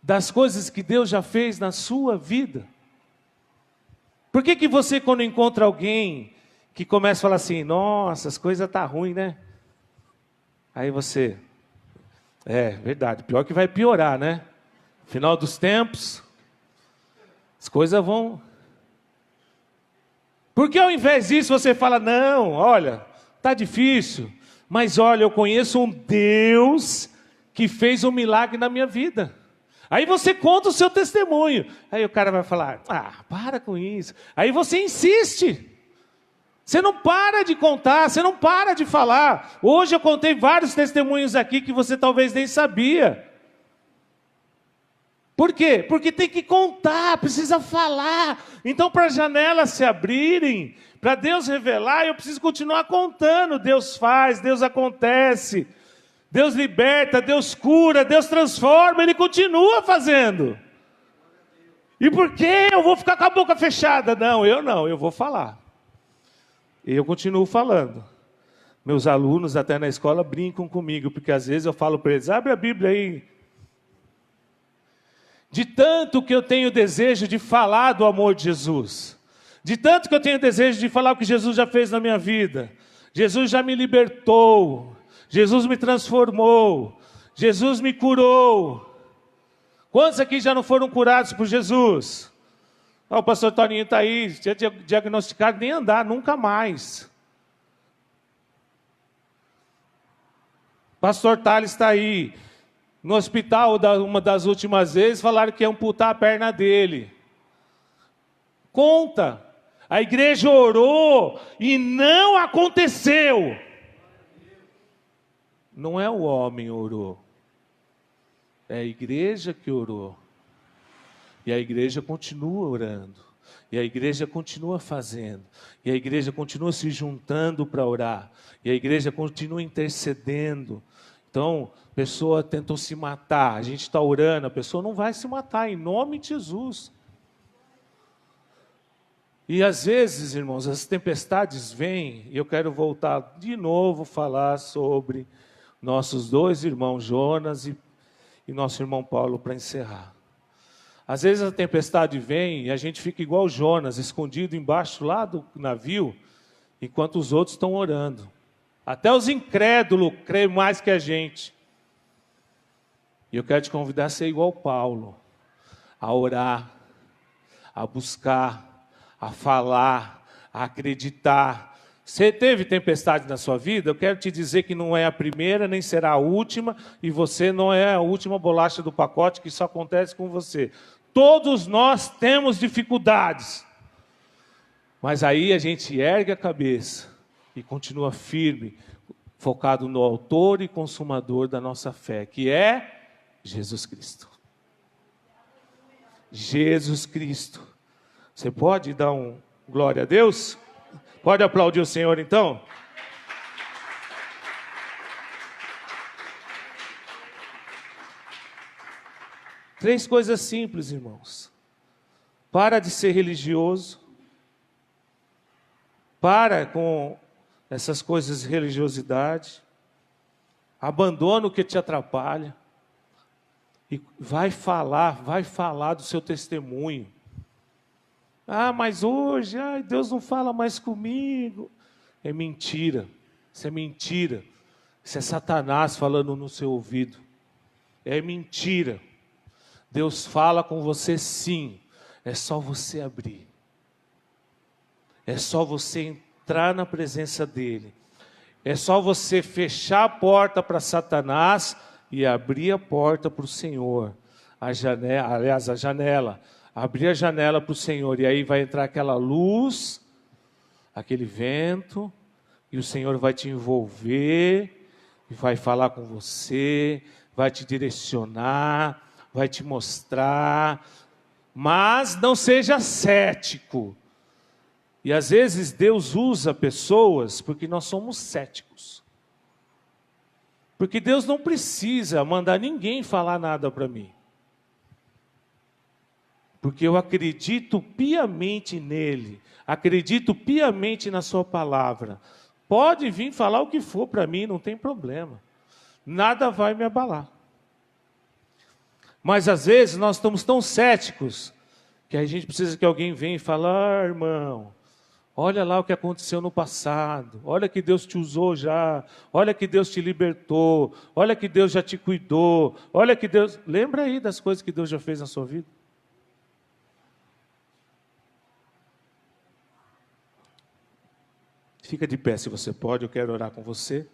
das coisas que Deus já fez na sua vida? Por que você, quando encontra alguém que começa a falar assim, nossa, as coisas estão ruins, né? Aí você, verdade, pior que vai piorar, né? Final dos tempos, as coisas vão... Por que ao invés disso você fala, não, olha, está difícil, mas olha, eu conheço um Deus que fez um milagre na minha vida. Aí você conta o seu testemunho. Aí o cara vai falar, para com isso. Aí você insiste. Você não para de contar, você não para de falar. Hoje eu contei vários testemunhos aqui que você talvez nem sabia. Por quê? Porque tem que contar, precisa falar. Então, para as janelas se abrirem, para Deus revelar, eu preciso continuar contando. Deus faz, Deus acontece, Deus liberta, Deus cura, Deus transforma, Ele continua fazendo. E por que eu vou ficar com a boca fechada? Não, eu vou falar. E eu continuo falando. Meus alunos até na escola brincam comigo, porque às vezes eu falo para eles, abre a Bíblia aí. De tanto que eu tenho desejo de falar do amor de Jesus. De tanto que eu tenho desejo de falar o que Jesus já fez na minha vida. Jesus já me libertou. Jesus me transformou. Jesus me curou. Quantos aqui já não foram curados por Jesus? O pastor Toninho está aí, já diagnosticado, nem andar, nunca mais. Pastor Thales está aí. No hospital, uma das últimas vezes, falaram que ia amputar a perna dele. Conta. A igreja orou e não aconteceu. Não é o homem que orou. É a igreja que orou. E a igreja continua orando. E a igreja continua fazendo. E a igreja continua se juntando para orar. E a igreja continua intercedendo. Então, a pessoa tentou se matar. A gente está orando, a pessoa não vai se matar, em nome de Jesus. E às vezes, irmãos, as tempestades vêm. E eu quero voltar de novo falar sobre nossos dois irmãos, Jonas e nosso irmão Paulo, para encerrar. Às vezes a tempestade vem e a gente fica igual Jonas, escondido embaixo lá do navio, enquanto os outros estão orando. Até os incrédulos creem mais que a gente. E eu quero te convidar a ser igual Paulo, a orar, a buscar, a falar, a acreditar. Você teve tempestade na sua vida? Eu quero te dizer que não é a primeira, nem será a última, e você não é a última bolacha do pacote, que isso acontece com você. Todos nós temos dificuldades, mas aí a gente ergue a cabeça e continua firme, focado no autor e consumador da nossa fé, que é Jesus Cristo. Jesus Cristo. Você pode dar um glória a Deus? Pode aplaudir o Senhor então? Três coisas simples, irmãos. Para de ser religioso. Para com essas coisas de religiosidade. Abandona o que te atrapalha. E vai falar do seu testemunho. Ah, mas hoje, Deus não fala mais comigo. É mentira. Isso é mentira. Isso é Satanás falando no seu ouvido. É mentira. Deus fala com você sim. É só você abrir. É só você entrar na presença dEle. É só você fechar a porta para Satanás e abrir a porta para o Senhor. A janela. Abrir a janela para o Senhor. E aí vai entrar aquela luz, aquele vento, e o Senhor vai te envolver, e vai falar com você, vai te direcionar, vai te mostrar. Mas não seja cético. E às vezes Deus usa pessoas porque nós somos céticos. Porque Deus não precisa mandar ninguém falar nada para mim. Porque eu acredito piamente nele, acredito piamente na sua palavra. Pode vir falar o que for para mim, não tem problema. Nada vai me abalar. Mas às vezes nós estamos tão céticos que a gente precisa que alguém venha e fale: irmão, olha lá o que aconteceu no passado, olha que Deus te usou já, olha que Deus te libertou, olha que Deus já te cuidou, olha que Deus... Lembra aí das coisas que Deus já fez na sua vida? Fica de pé se você pode, eu quero orar com você.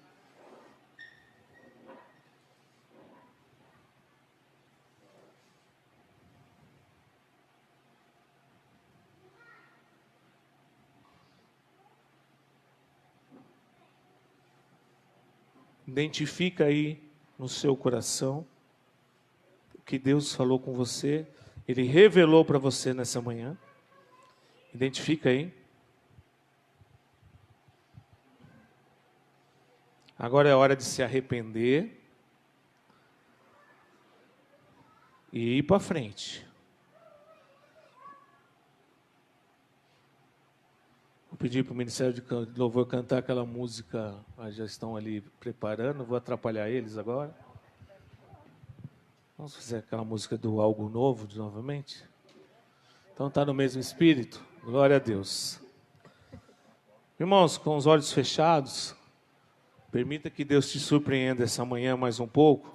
Identifica aí no seu coração o que Deus falou com você, Ele revelou para você nessa manhã. Identifica aí. Agora é hora de se arrepender e ir para frente. Vou pedir para o Ministério de Louvor cantar aquela música, já estão ali preparando, vou atrapalhar eles agora. Vamos fazer aquela música do Algo Novo novamente? Então está no mesmo espírito? Glória a Deus. Irmãos, com os olhos fechados, permita que Deus te surpreenda essa manhã mais um pouco.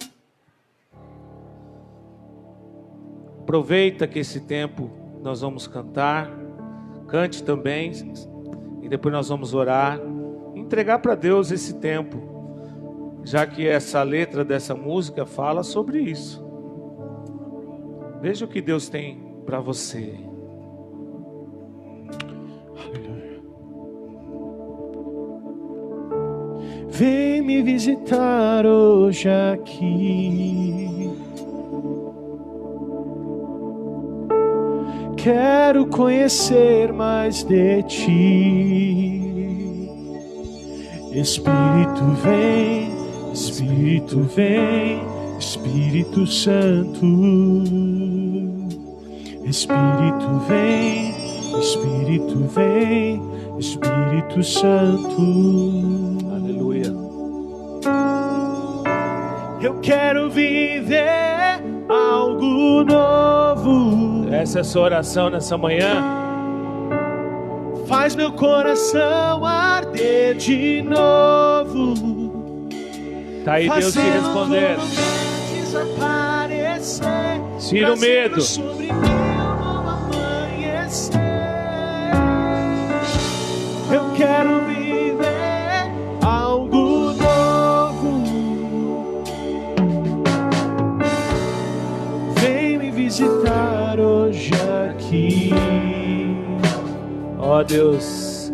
Aproveita que esse tempo nós vamos cantar, cante também, e depois nós vamos orar, entregar para Deus esse tempo, já que essa letra dessa música fala sobre isso. Veja o que Deus tem para você. Aleluia. Vem me visitar hoje aqui. Quero conhecer mais de ti. Espírito vem, Espírito vem, Espírito Santo. Espírito vem, Espírito vem, Espírito Santo. Aleluia. Eu quero viver algo novo. Essa é a sua oração nessa manhã. Faz meu coração arder de novo. Tá aí Deus te respondendo. Tira o medo. Sobre mim um novo amanhecer. Eu quero viver algo novo. Vem me visitar hoje aqui. Ó Deus,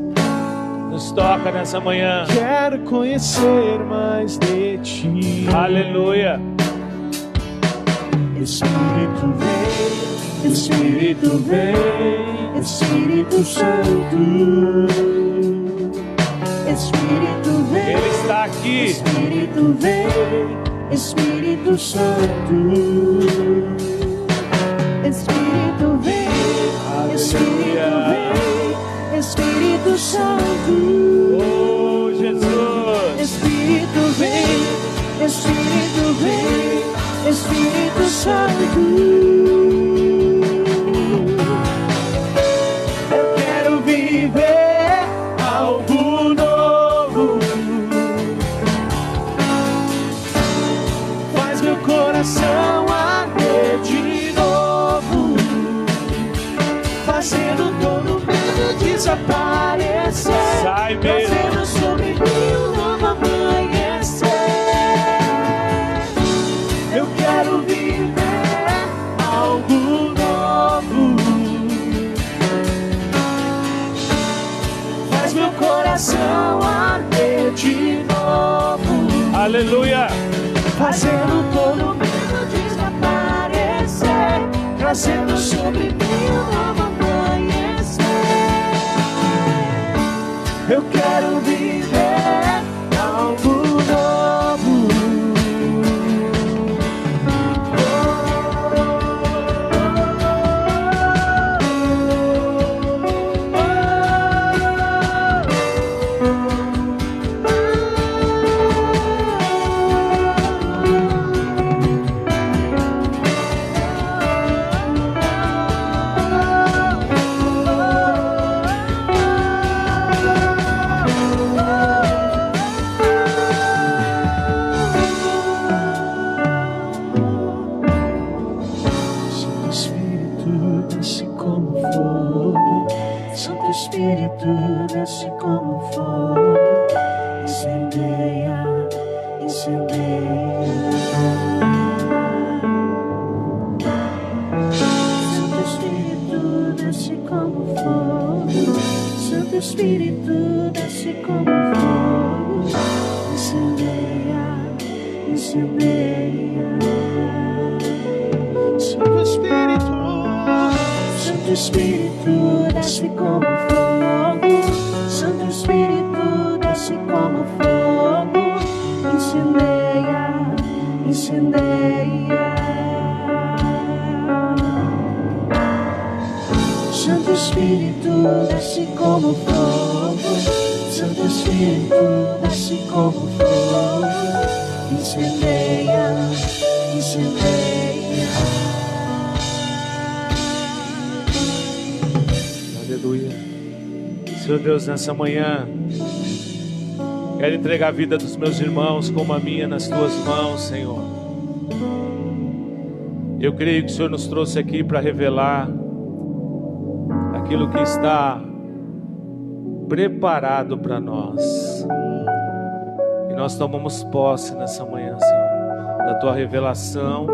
nos toca nessa manhã. Quero conhecer mais de ti. Aleluia. Espírito vem, Espírito vem, Espírito Santo. Espírito vem, Ele está aqui. Espírito vem, Espírito Santo. Espírito vem, Espírito vem, Espírito Santo. Oh Jesus. Espírito vem, Espírito vem, Espírito Santo. Eu quero viver algo novo. Faz meu coração arder de novo, fazendo todo medo desaparecer. Sai mesmo. Trazendo sobre mim um novo amanhecer. Eu quero viver algo novo. Faz meu coração arder de novo, Aleluia. fazendo todo medo desaparecer, trazendo sobre mim um novo amanhecer. Eu quero viver algo novo. Santo Espírito, desce como fogo. Incendeia, incendeia. Santo Espírito, desce como fogo. Santo Espírito, desce como fogo. Incendeia, incendeia. Santo Espírito, Santo Espírito, desce como fogo. Santo Espírito, desce como fogo. Incendeia, incendeia. Santo Espírito, desce como fogo. Santo Espírito, desce como fogo. Incendeia, Aleluia. Senhor Deus, nessa manhã quero entregar a vida dos meus irmãos como a minha nas tuas mãos, Senhor. Eu creio que o Senhor nos trouxe aqui para revelar aquilo que está preparado para nós. E nós tomamos posse nessa manhã, Senhor, da tua revelação.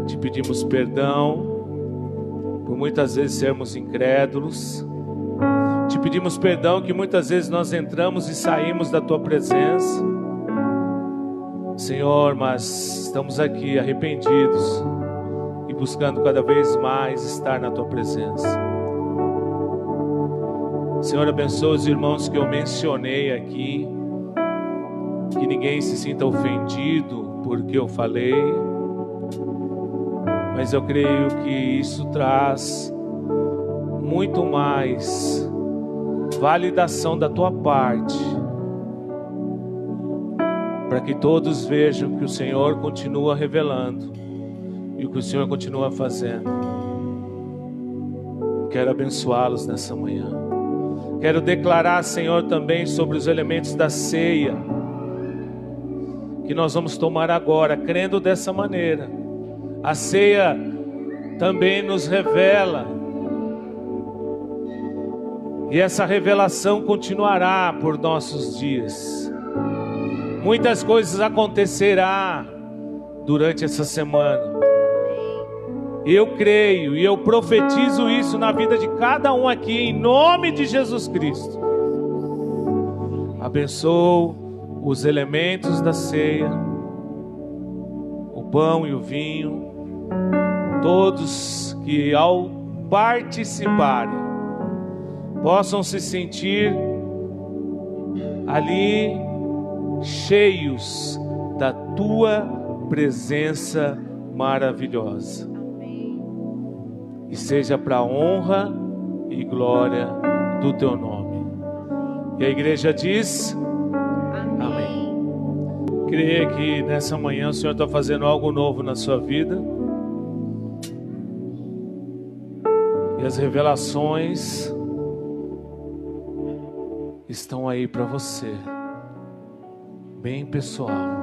Te pedimos perdão por muitas vezes sermos incrédulos. Te pedimos perdão que muitas vezes nós entramos e saímos da tua presença, Senhor, mas estamos aqui arrependidos e buscando cada vez mais estar na tua presença. Senhor, abençoa os irmãos que eu mencionei aqui, que ninguém se sinta ofendido porque eu falei, mas eu creio que isso traz muito mais validação da tua parte, para que todos vejam que o Senhor continua revelando e o que o Senhor continua fazendo. Quero abençoá-los nessa manhã. Quero declarar, Senhor, também sobre os elementos da ceia que nós vamos tomar agora, crendo dessa maneira. A ceia também nos revela, e essa revelação continuará por nossos dias. Muitas coisas acontecerão durante essa semana. Eu creio e eu profetizo isso na vida de cada um aqui, em nome de Jesus Cristo. Abençoo os elementos da ceia, o pão e o vinho, todos que ao participarem possam se sentir ali cheios da tua presença maravilhosa. E seja para a honra e glória do teu nome. E a igreja diz: amém. Creio que nessa manhã o Senhor está fazendo algo novo na sua vida. E as revelações estão aí para você, bem pessoal.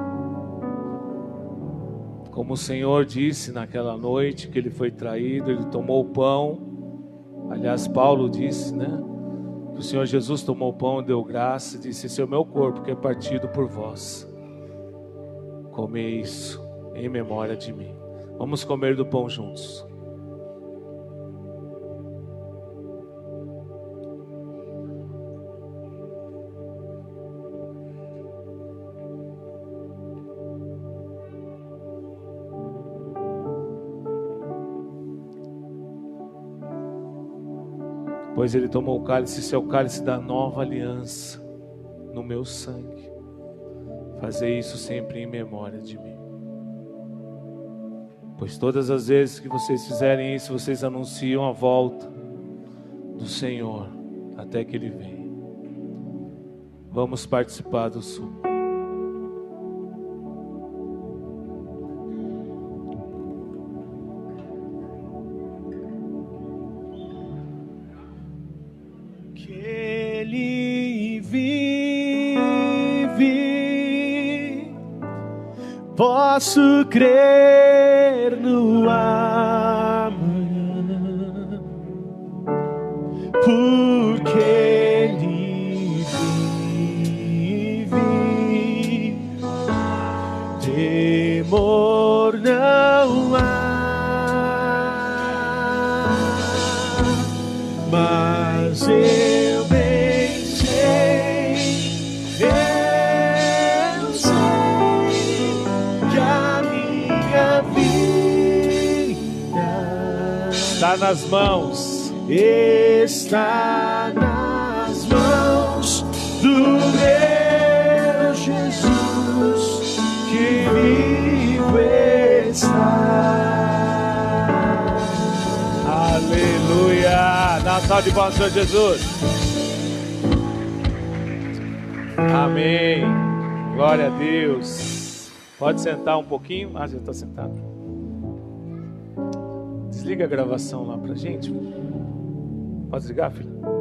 Como o Senhor disse naquela noite que ele foi traído, ele tomou o pão. Aliás, Paulo disse, né, que o Senhor Jesus tomou o pão, deu graça e disse: esse é o meu corpo que é partido por vós. Comei isso em memória de mim. Vamos comer do pão juntos. Pois ele tomou o cálice, esse é o cálice da nova aliança no meu sangue. Fazei isso sempre em memória de mim. Pois todas as vezes que vocês fizerem isso, vocês anunciam a volta do Senhor até que Ele venha. Vamos participar do sumo. Posso crer no amanhã, porque Ele vive. Temor não há, mas eu bem sei, eu sei que a minha vida Está nas mãos, está nas mãos do meu Jesus, que vivo está. aleluia. Dá uma salva de palmas, Senhor Jesus. Amém. Glória a Deus. Pode sentar um pouquinho. Já está sentado. Desliga a gravação lá pra gente. Pode desligar, filho?